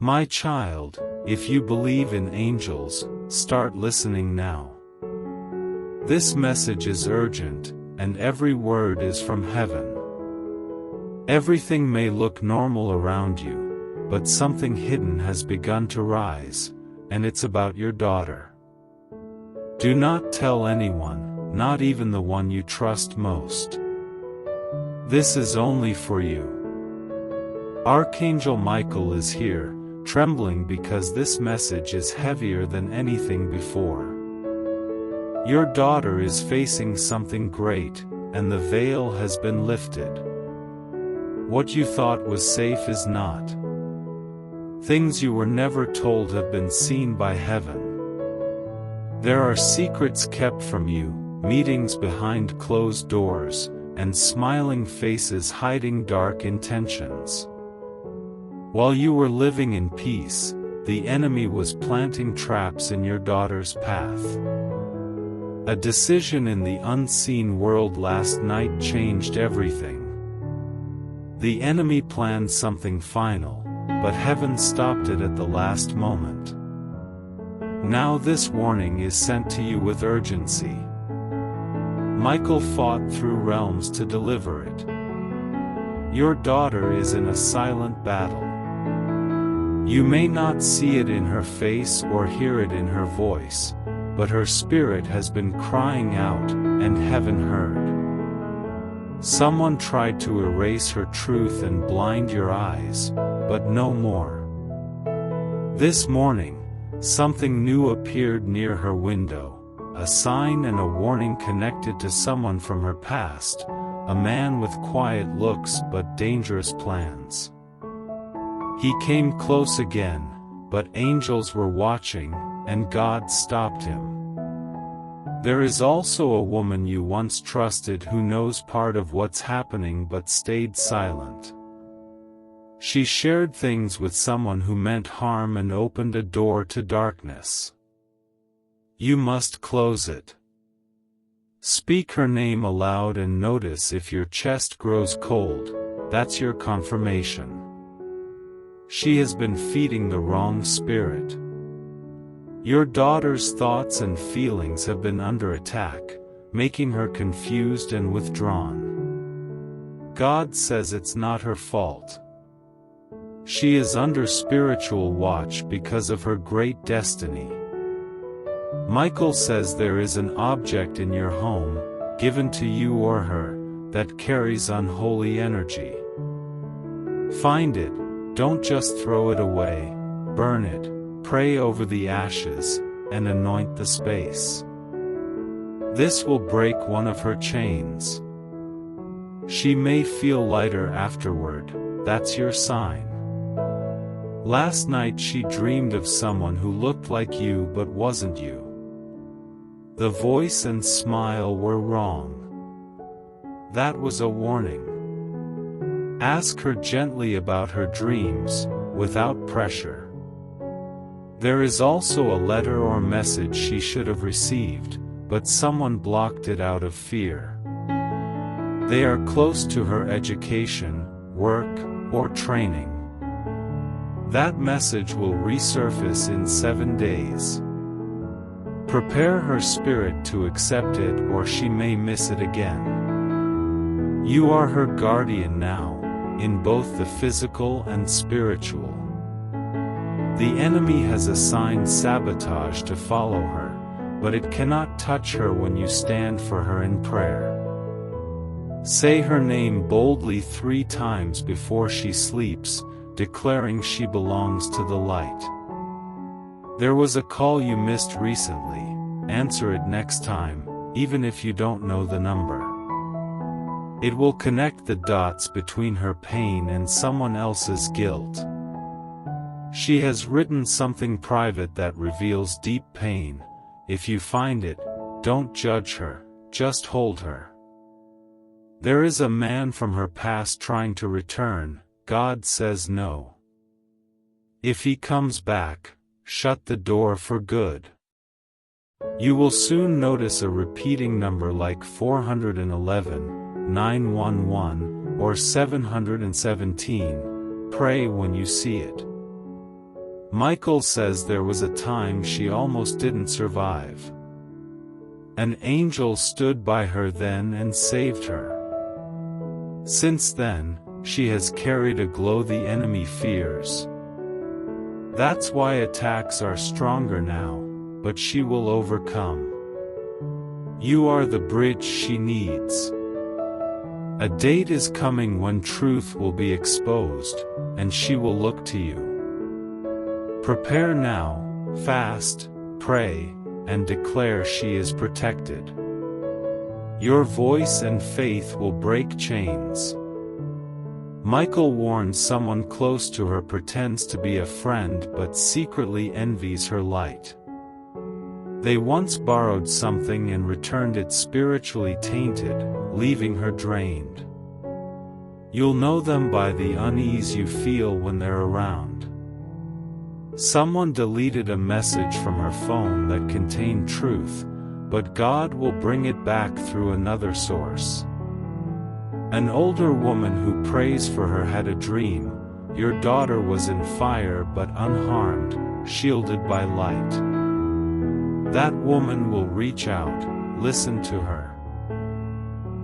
My child, if you believe in angels, start listening now. This message is urgent, and every word is from heaven. Everything may look normal around you, but something hidden has begun to rise, and it's about your daughter. Do not tell anyone, not even the one you trust most. This is only for you. Archangel Michael is here, trembling because this message is heavier than anything before. Your daughter is facing something great, and the veil has been lifted. What you thought was safe is not. Things you were never told have been seen by heaven. There are secrets kept from you, meetings behind closed doors, and smiling faces hiding dark intentions. While you were living in peace, the enemy was planting traps in your daughter's path. A decision in the unseen world last night changed everything. The enemy planned something final, but heaven stopped it at the last moment. Now this warning is sent to you with urgency. Michael fought through realms to deliver it. Your daughter is in a silent battle. You may not see it in her face or hear it in her voice, but her spirit has been crying out, and heaven heard. Someone tried to erase her truth and blind your eyes, but no more. This morning, something new appeared near her window, a sign and a warning connected to someone from her past, a man with quiet looks but dangerous plans. He came close again, but angels were watching, and God stopped him. There is also a woman you once trusted who knows part of what's happening but stayed silent. She shared things with someone who meant harm and opened a door to darkness. You must close it. Speak her name aloud and notice if your chest grows cold. That's your confirmation. She has been feeding the wrong spirit. Your daughter's thoughts and feelings have been under attack, making her confused and withdrawn. God says it's not her fault. She is under spiritual watch because of her great destiny. Michael says there is an object in your home, given to you or her, that carries unholy energy. Find it, don't just throw it away, burn it, pray over the ashes, and anoint the space. This will break one of her chains. She may feel lighter afterward, that's your sign. Last night she dreamed of someone who looked like you but wasn't you. The voice and smile were wrong. That was a warning. Ask her gently about her dreams, without pressure. There is also a letter or message she should have received, but someone blocked it out of fear. They are close to her education, work, or training. That message will resurface in 7 days. Prepare her spirit to accept it or she may miss it again. You are her guardian now, in both the physical and spiritual. The enemy has assigned sabotage to follow her, but it cannot touch her when you stand for her in prayer. Say her name boldly 3 times before she sleeps, declaring she belongs to the light. There was a call you missed recently. Answer it next time, even if you don't know the number. It will connect the dots between her pain and someone else's guilt. She has written something private that reveals deep pain. If you find it, don't judge her, just hold her. There is a man from her past trying to return. God says no. If he comes back, shut the door for good. You will soon notice a repeating number like 411, 911, or 717. Pray when you see it. Michael says there was a time she almost didn't survive. An angel stood by her then and saved her. Since then, she has carried a glow the enemy fears. That's why attacks are stronger now, but she will overcome. You are the bridge she needs. A date is coming when truth will be exposed, and she will look to you. Prepare now, fast, pray, and declare she is protected. Your voice and faith will break chains. Michael warns someone close to her pretends to be a friend but secretly envies her light. They once borrowed something and returned it spiritually tainted, leaving her drained. You'll know them by the unease you feel when they're around. Someone deleted a message from her phone that contained truth, but God will bring it back through another source. An older woman who prays for her had a dream. Your daughter was in fire but unharmed, shielded by light. That woman will reach out, listen to her.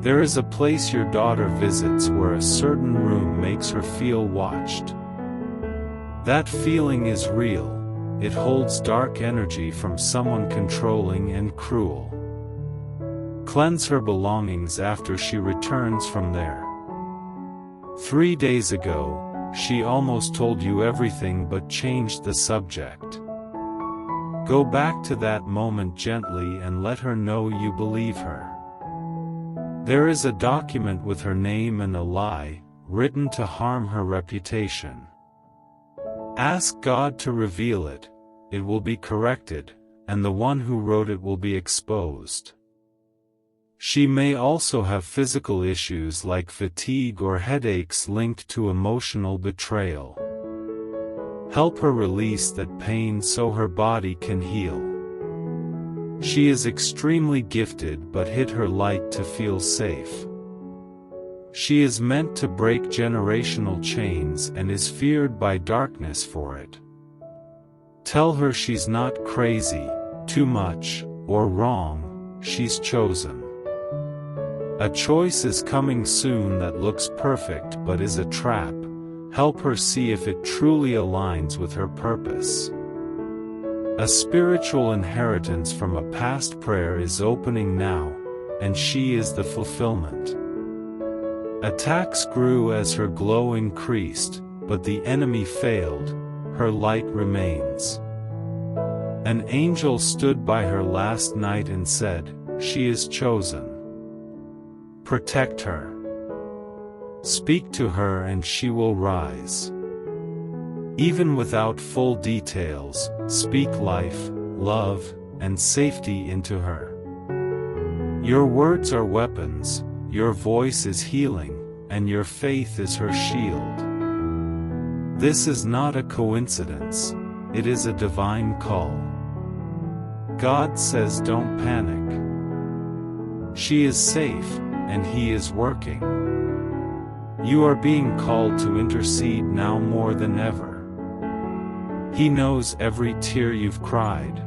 There is a place your daughter visits where a certain room makes her feel watched. That feeling is real. It holds dark energy from someone controlling and cruel. Cleanse her belongings after she returns from there. 3 days ago, she almost told you everything but changed the subject. Go back to that moment gently and let her know you believe her. There is a document with her name and a lie, written to harm her reputation. Ask God to reveal it, it will be corrected, and the one who wrote it will be exposed. She may also have physical issues like fatigue or headaches linked to emotional betrayal. Help her release that pain so her body can heal. She is extremely gifted but hid her light to feel safe. She is meant to break generational chains and is feared by darkness for it. Tell her she's not crazy, too much, or wrong, she's chosen. A choice is coming soon that looks perfect but is a trap. Help her see if it truly aligns with her purpose. A spiritual inheritance from a past prayer is opening now, and she is the fulfillment. Attacks grew as her glow increased, but the enemy failed, her light remains. An angel stood by her last night and said, "She is chosen." Protect her. Speak to her and she will rise. Even without full details, speak life, love, and safety into her. Your words are weapons, your voice is healing, and your faith is her shield. This is not a coincidence, it is a divine call. God says don't panic. She is safe, and He is working. You are being called to intercede now more than ever. He knows every tear you've cried.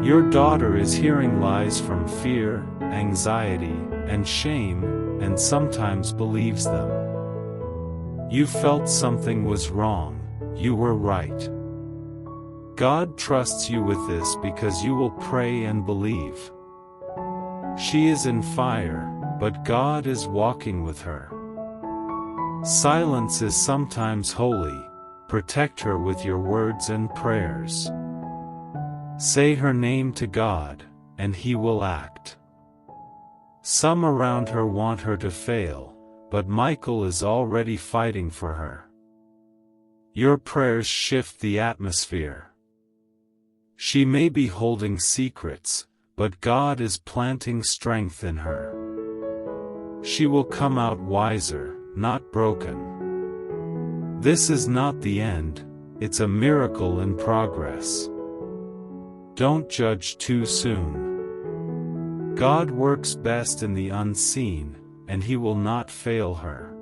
Your daughter is hearing lies from fear, anxiety, and shame, and sometimes believes them. You felt something was wrong, you were right. God trusts you with this because you will pray and believe. She is in fire, but God is walking with her. Silence is sometimes holy, protect her with your words and prayers. Say her name to God, and He will act. Some around her want her to fail, but Michael is already fighting for her. Your prayers shift the atmosphere. She may be holding secrets, but God is planting strength in her. She will come out wiser, not broken. This is not the end, it's a miracle in progress. Don't judge too soon. God works best in the unseen, and He will not fail her.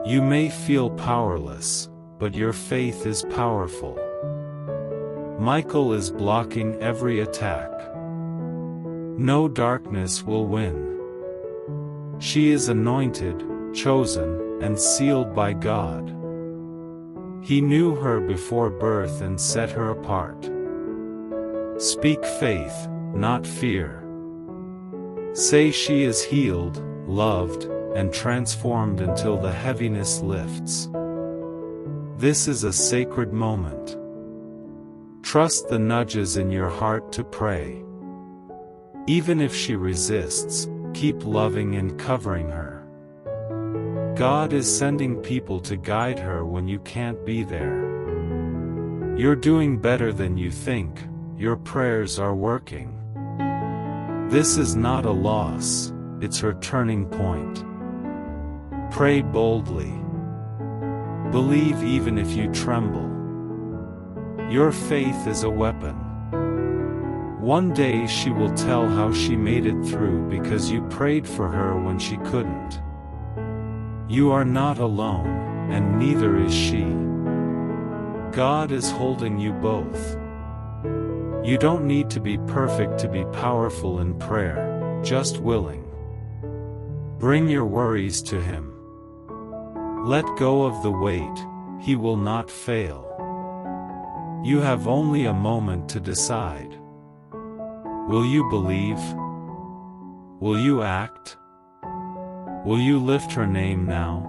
You may feel powerless, but your faith is powerful. Michael is blocking every attack. No darkness will win. She is anointed, chosen, and sealed by God. He knew her before birth and set her apart. Speak faith, not fear. Say she is healed, loved, and transformed until the heaviness lifts. This is a sacred moment. Trust the nudges in your heart to pray. Even if she resists, keep loving and covering her. God is sending people to guide her when you can't be there. You're doing better than you think, your prayers are working. This is not a loss, it's her turning point. Pray boldly. Believe even if you tremble. Your faith is a weapon. One day she will tell how she made it through because you prayed for her when she couldn't. You are not alone, and neither is she. God is holding you both. You don't need to be perfect to be powerful in prayer, just willing. Bring your worries to Him. Let go of the weight, He will not fail. You have only a moment to decide. Will you believe? Will you act? Will you lift her name now?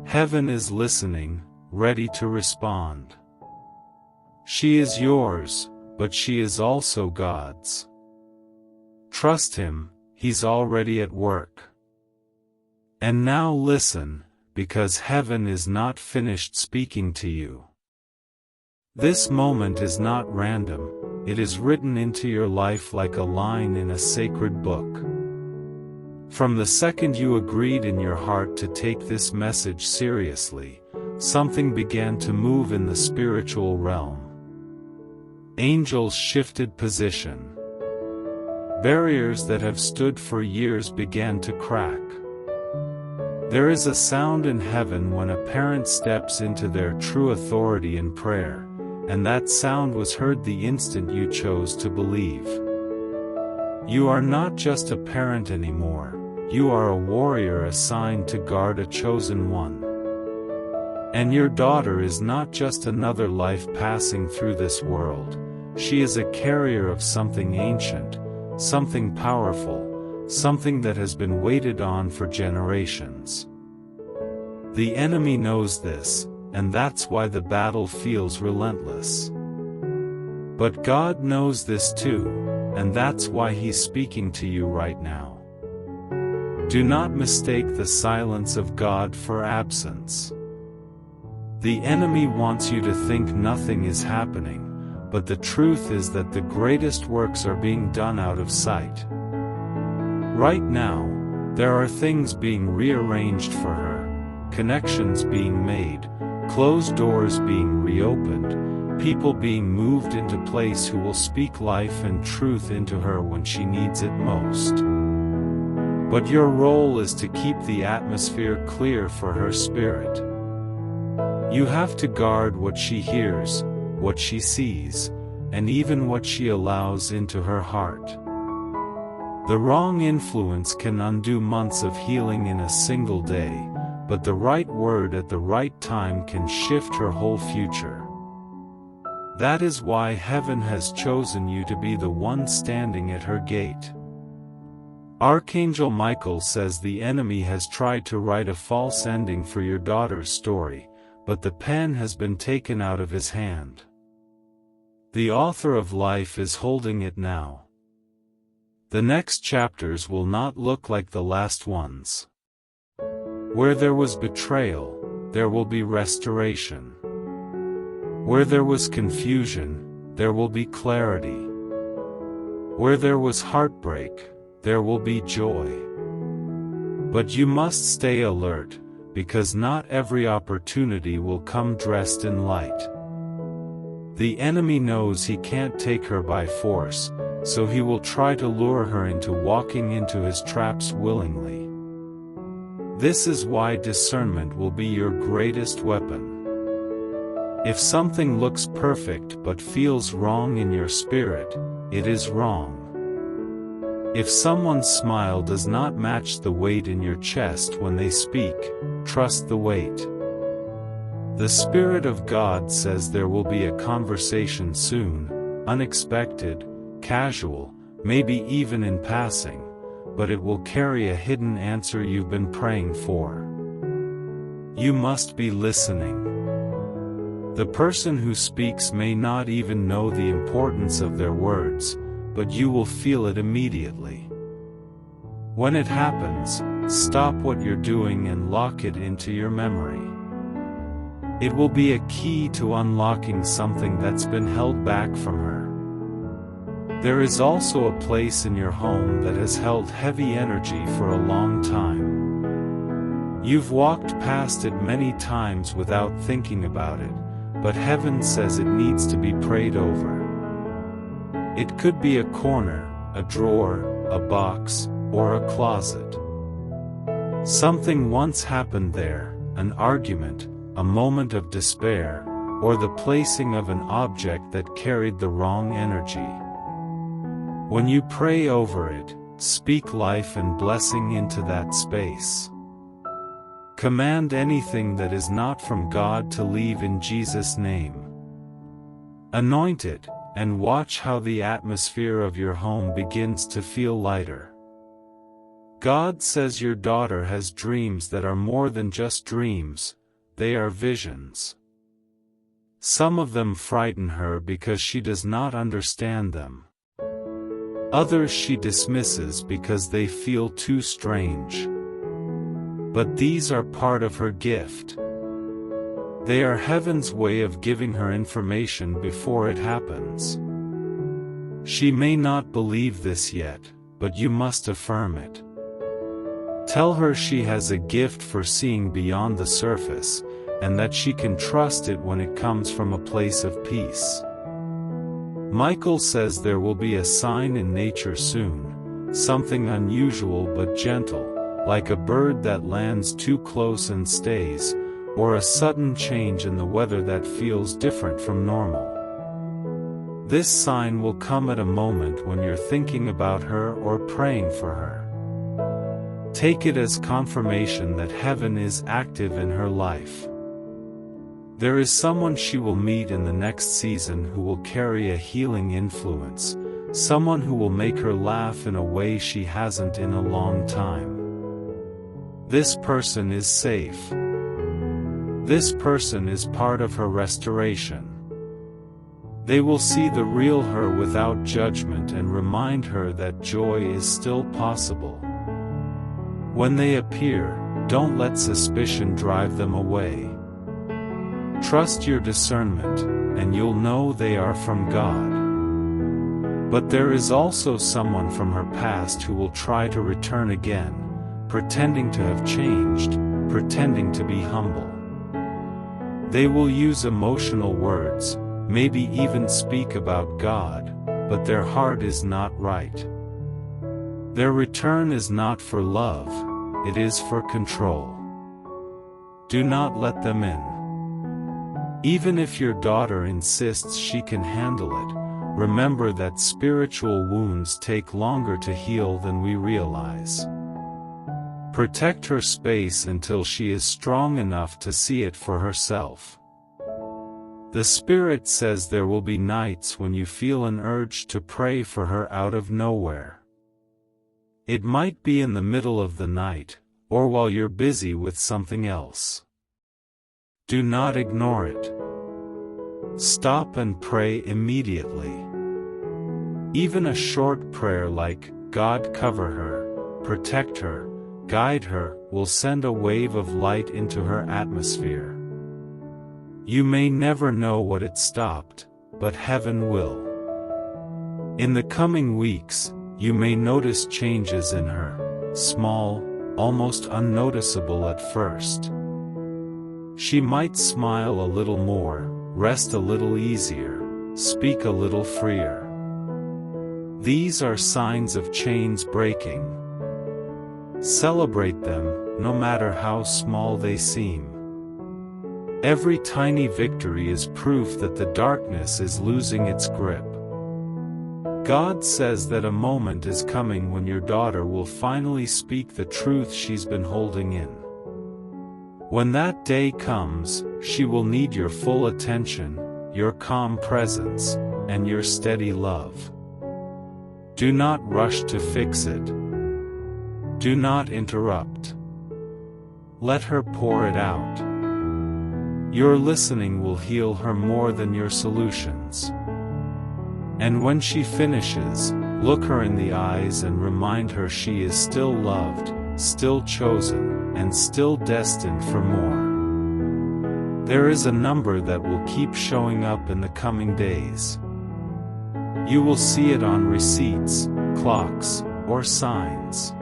Heaven is listening, ready to respond. She is yours, but she is also God's. Trust Him, He's already at work. And now listen, because heaven is not finished speaking to you. This moment is not random, it is written into your life like a line in a sacred book. From the second you agreed in your heart to take this message seriously, something began to move in the spiritual realm. Angels shifted position. Barriers that have stood for years began to crack. There is a sound in heaven when a parent steps into their true authority in prayer, and that sound was heard the instant you chose to believe. You are not just a parent anymore, you are a warrior assigned to guard a chosen one. And your daughter is not just another life passing through this world, she is a carrier of something ancient, something powerful, something that has been waited on for generations. The enemy knows this, and that's why the battle feels relentless. But God knows this too, and that's why He's speaking to you right now. Do not mistake the silence of God for absence. The enemy wants you to think nothing is happening, but the truth is that the greatest works are being done out of sight. Right now, there are things being rearranged for her, connections being made, closed doors being reopened, people being moved into place who will speak life and truth into her when she needs it most. But your role is to keep the atmosphere clear for her spirit. You have to guard what she hears, what she sees, and even what she allows into her heart. The wrong influence can undo months of healing in a single day, but the right word at the right time can shift her whole future. That is why heaven has chosen you to be the one standing at her gate. Archangel Michael says the enemy has tried to write a false ending for your daughter's story, but the pen has been taken out of his hand. The author of life is holding it now. The next chapters will not look like the last ones. Where there was betrayal, there will be restoration. Where there was confusion, there will be clarity. Where there was heartbreak, there will be joy. But you must stay alert, because not every opportunity will come dressed in light. The enemy knows he can't take her by force, so he will try to lure her into walking into his traps willingly. This is why discernment will be your greatest weapon. If something looks perfect but feels wrong in your spirit, it is wrong. If someone's smile does not match the weight in your chest when they speak, trust the weight. The Spirit of God says there will be a conversation soon, unexpected, casual, maybe even in passing, but it will carry a hidden answer you've been praying for. You must be listening. The person who speaks may not even know the importance of their words, but you will feel it immediately. When it happens, stop what you're doing and lock it into your memory. It will be a key to unlocking something that's been held back from her. There is also a place in your home that has held heavy energy for a long time. You've walked past it many times without thinking about it, but heaven says it needs to be prayed over. It could be a corner, a drawer, a box, or a closet. Something once happened there, an argument, a moment of despair, or the placing of an object that carried the wrong energy. When you pray over it, speak life and blessing into that space. Command anything that is not from God to leave in Jesus' name. Anoint it, and watch how the atmosphere of your home begins to feel lighter. God says your daughter has dreams that are more than just dreams, they are visions. Some of them frighten her because she does not understand them. Others she dismisses because they feel too strange. But these are part of her gift. They are heaven's way of giving her information before it happens. She may not believe this yet, but you must affirm it. Tell her she has a gift for seeing beyond the surface, and that she can trust it when it comes from a place of peace. Michael says there will be a sign in nature soon, something unusual but gentle, like a bird that lands too close and stays, or a sudden change in the weather that feels different from normal. This sign will come at a moment when you're thinking about her or praying for her. Take it as confirmation that heaven is active in her life. There is someone she will meet in the next season who will carry a healing influence, someone who will make her laugh in a way she hasn't in a long time. This person is safe. This person is part of her restoration. They will see the real her without judgment and remind her that joy is still possible. When they appear, don't let suspicion drive them away. Trust your discernment, and you'll know they are from God. But there is also someone from her past who will try to return again, pretending to have changed, pretending to be humble. They will use emotional words, maybe even speak about God, but their heart is not right. Their return is not for love, it is for control. Do not let them in. Even if your daughter insists she can handle it, remember that spiritual wounds take longer to heal than we realize. Protect her space until she is strong enough to see it for herself. The Spirit says there will be nights when you feel an urge to pray for her out of nowhere. It might be in the middle of the night, or while you're busy with something else. Do not ignore it. Stop and pray immediately. Even a short prayer like, God cover her, protect her, guide her, will send a wave of light into her atmosphere. You may never know what it stopped, but heaven will. In the coming weeks, you may notice changes in her, small, almost unnoticeable at first. She might smile a little more, rest a little easier, speak a little freer. These are signs of chains breaking. Celebrate them, no matter how small they seem. Every tiny victory is proof that the darkness is losing its grip. God says that a moment is coming when your daughter will finally speak the truth she's been holding in. When that day comes, she will need your full attention, your calm presence, and your steady love. Do not rush to fix it. Do not interrupt. Let her pour it out. Your listening will heal her more than your solutions. And when she finishes, look her in the eyes and remind her she is still loved, still chosen, and still destined for more. There is a number that will keep showing up in the coming days. You will see it on receipts, clocks, or signs.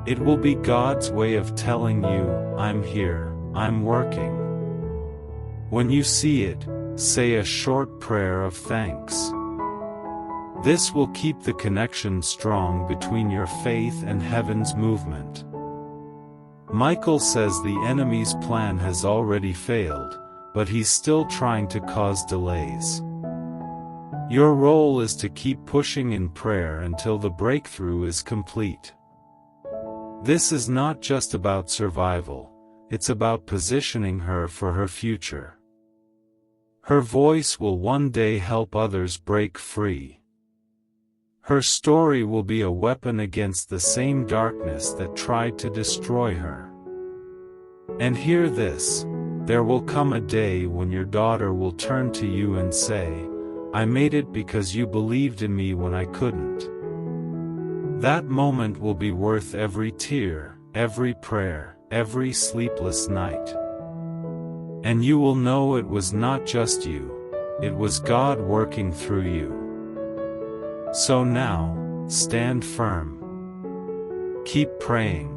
It will be God's way of telling you, I'm here, I'm working. When you see it, say a short prayer of thanks. This will keep the connection strong between your faith and heaven's movement. Michael says the enemy's plan has already failed, but he's still trying to cause delays. Your role is to keep pushing in prayer until the breakthrough is complete. This is not just about survival, it's about positioning her for her future. Her voice will one day help others break free. Her story will be a weapon against the same darkness that tried to destroy her. And hear this, there will come a day when your daughter will turn to you and say, I made it because you believed in me when I couldn't. That moment will be worth every tear, every prayer, every sleepless night. And you will know it was not just you, it was God working through you. So now, stand firm. Keep praying.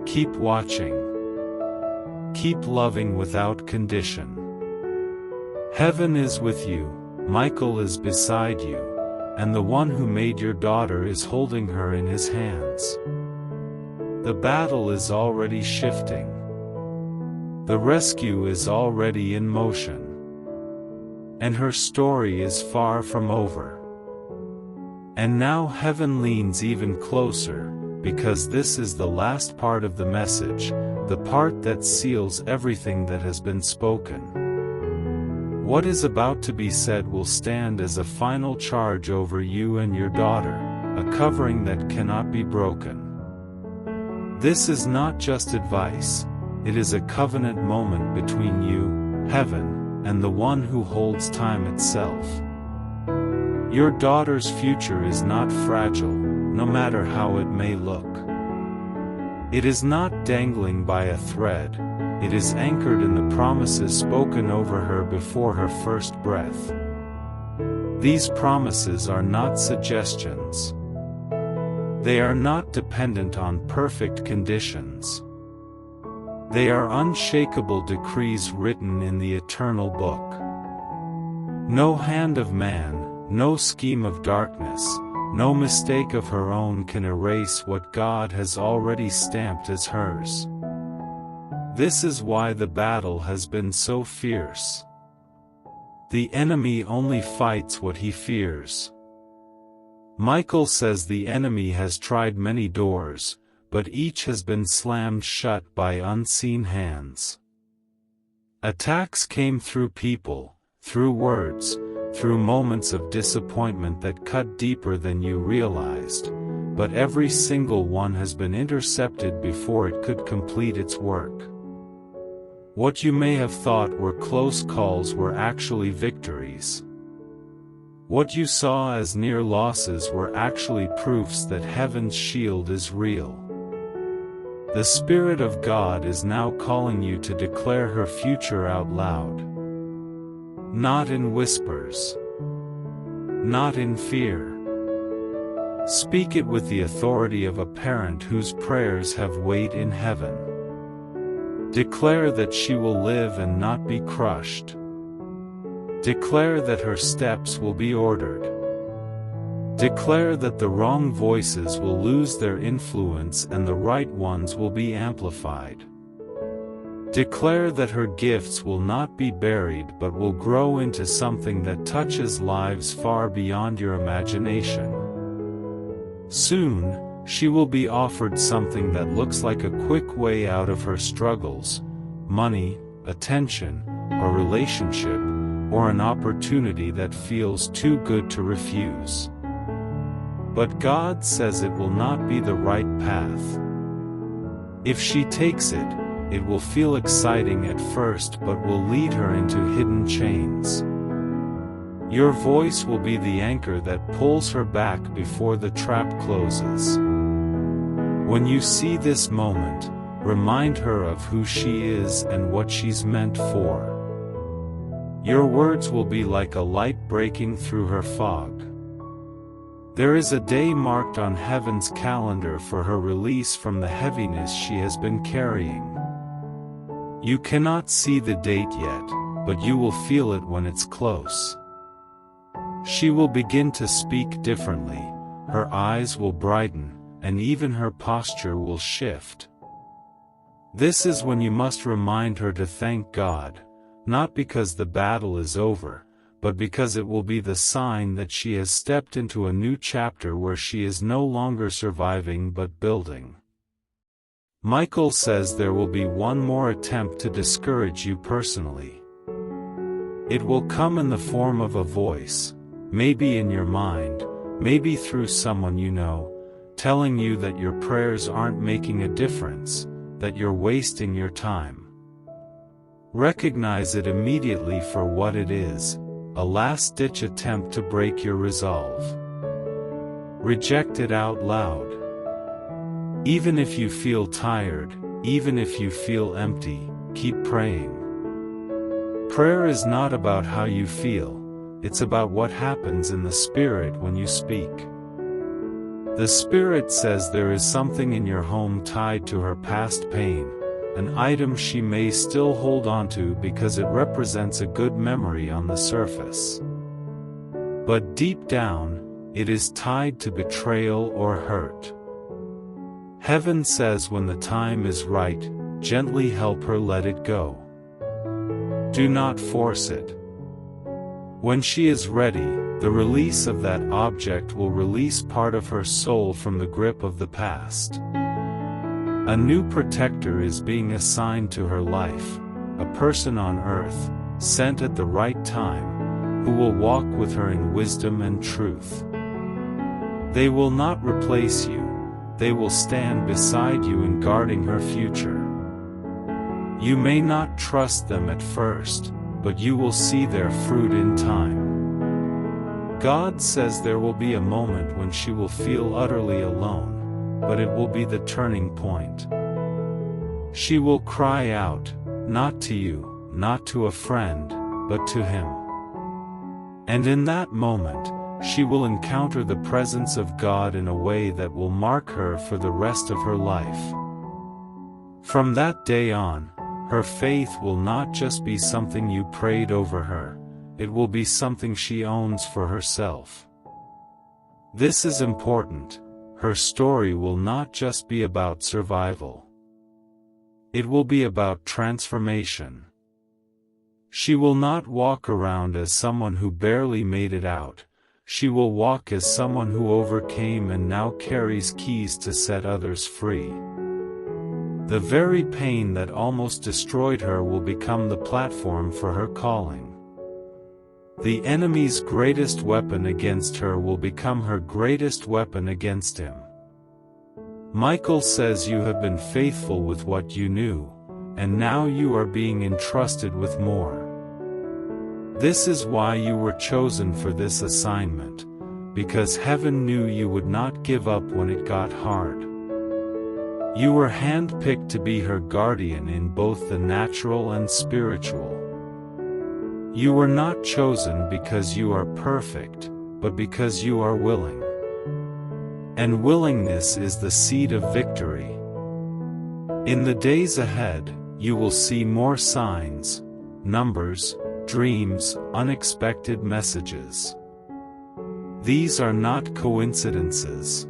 Keep watching. Keep loving without condition. Heaven is with you, Michael is beside you, and the one who made your daughter is holding her in his hands. The battle is already shifting. The rescue is already in motion. And her story is far from over. And now heaven leans even closer, because this is the last part of the message, the part that seals everything that has been spoken. What is about to be said will stand as a final charge over you and your daughter, a covering that cannot be broken. This is not just advice, it is a covenant moment between you, heaven, and the one who holds time itself. Your daughter's future is not fragile, no matter how it may look. It is not dangling by a thread, it is anchored in the promises spoken over her before her first breath. These promises are not suggestions. They are not dependent on perfect conditions. They are unshakable decrees written in the eternal book. No hand of man, no scheme of darkness, no mistake of her own can erase what God has already stamped as hers. This is why the battle has been so fierce. The enemy only fights what he fears. Michael says the enemy has tried many doors, but each has been slammed shut by unseen hands. Attacks came through people, through words, through moments of disappointment that cut deeper than you realized, but every single one has been intercepted before it could complete its work. What you may have thought were close calls were actually victories. What you saw as near losses were actually proofs that heaven's shield is real. The Spirit of God is now calling you to declare her future out loud. Not in whispers. Not in fear. Speak it with the authority of a parent whose prayers have weight in heaven. Declare that she will live and not be crushed. Declare that her steps will be ordered. Declare that the wrong voices will lose their influence and the right ones will be amplified. Declare that her gifts will not be buried but will grow into something that touches lives far beyond your imagination. Soon, she will be offered something that looks like a quick way out of her struggles: money, attention, a relationship, or an opportunity that feels too good to refuse. But God says it will not be the right path. If she takes it, it will feel exciting at first but will lead her into hidden chains. Your voice will be the anchor that pulls her back before the trap closes. When you see this moment, remind her of who she is and what she's meant for. Your words will be like a light breaking through her fog. There is a day marked on heaven's calendar for her release from the heaviness she has been carrying. You cannot see the date yet, but you will feel it when it's close. She will begin to speak differently, her eyes will brighten, and even her posture will shift. This is when you must remind her to thank God, not because the battle is over, but because it will be the sign that she has stepped into a new chapter where she is no longer surviving but building. Michael says there will be one more attempt to discourage you personally. It will come in the form of a voice, maybe in your mind, maybe through someone you know, telling you that your prayers aren't making a difference, that you're wasting your time. Recognize it immediately for what it is: a last-ditch attempt to break your resolve. Reject it out loud. Even if you feel tired, even if you feel empty, keep praying. Prayer is not about how you feel, it's about what happens in the Spirit when you speak. The Spirit says there is something in your home tied to her past pain, an item she may still hold onto because it represents a good memory on the surface. But deep down, it is tied to betrayal or hurt. Heaven says when the time is right, gently help her let it go. Do not force it. When she is ready, the release of that object will release part of her soul from the grip of the past. A new protector is being assigned to her life, a person on earth, sent at the right time, who will walk with her in wisdom and truth. They will not replace you, they will stand beside you in guarding her future. You may not trust them at first, but you will see their fruit in time. God says there will be a moment when she will feel utterly alone, but it will be the turning point. She will cry out, not to you, not to a friend, but to Him. And in that moment, she will encounter the presence of God in a way that will mark her for the rest of her life. From that day on, her faith will not just be something you prayed over her, it will be something she owns for herself. This is important. Her story will not just be about survival. It will be about transformation. She will not walk around as someone who barely made it out. She will walk as someone who overcame and now carries keys to set others free. The very pain that almost destroyed her will become the platform for her calling. The enemy's greatest weapon against her will become her greatest weapon against him. Michael says you have been faithful with what you knew, and now you are being entrusted with more. This is why you were chosen for this assignment, because heaven knew you would not give up when it got hard. You were handpicked to be her guardian in both the natural and spiritual. You were not chosen because you are perfect, but because you are willing. And willingness is the seed of victory. In the days ahead, you will see more signs, numbers, dreams, unexpected messages. These are not coincidences.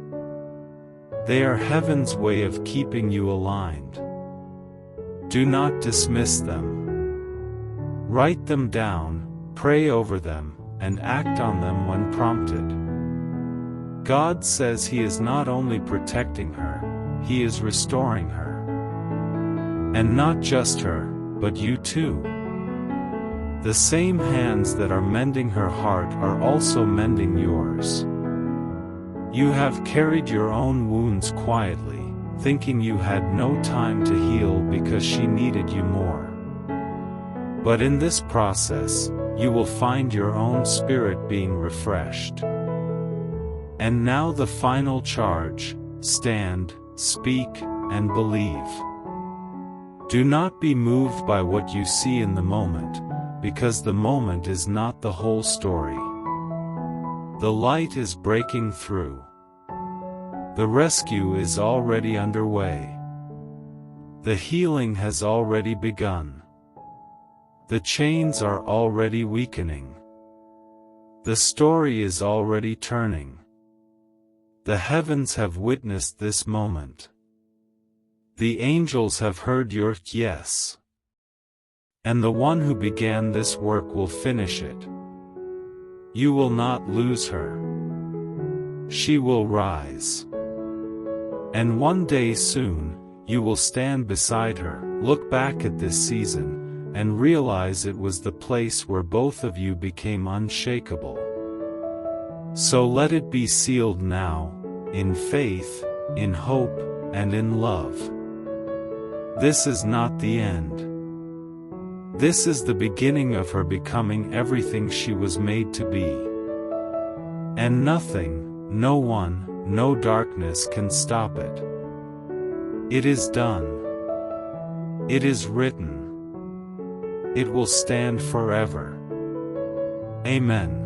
They are heaven's way of keeping you aligned. Do not dismiss them. Write them down, pray over them, and act on them when prompted. God says He is not only protecting her, He is restoring her. And not just her, but you too. The same hands that are mending her heart are also mending yours. You have carried your own wounds quietly, thinking you had no time to heal because she needed you more. But in this process, you will find your own spirit being refreshed. And now the final charge: stand, speak, and believe. Do not be moved by what you see in the moment, because the moment is not the whole story. The light is breaking through. The rescue is already underway. The healing has already begun. The chains are already weakening. The story is already turning. The heavens have witnessed this moment. The angels have heard your yes. And the one who began this work will finish it. You will not lose her. She will rise. And one day soon, you will stand beside her, look back at this season, and realize it was the place where both of you became unshakable. So let it be sealed now, in faith, in hope, and in love. This is not the end. This is the beginning of her becoming everything she was made to be. And nothing, no one, no darkness can stop it. It is done. It is written. It will stand forever. Amen.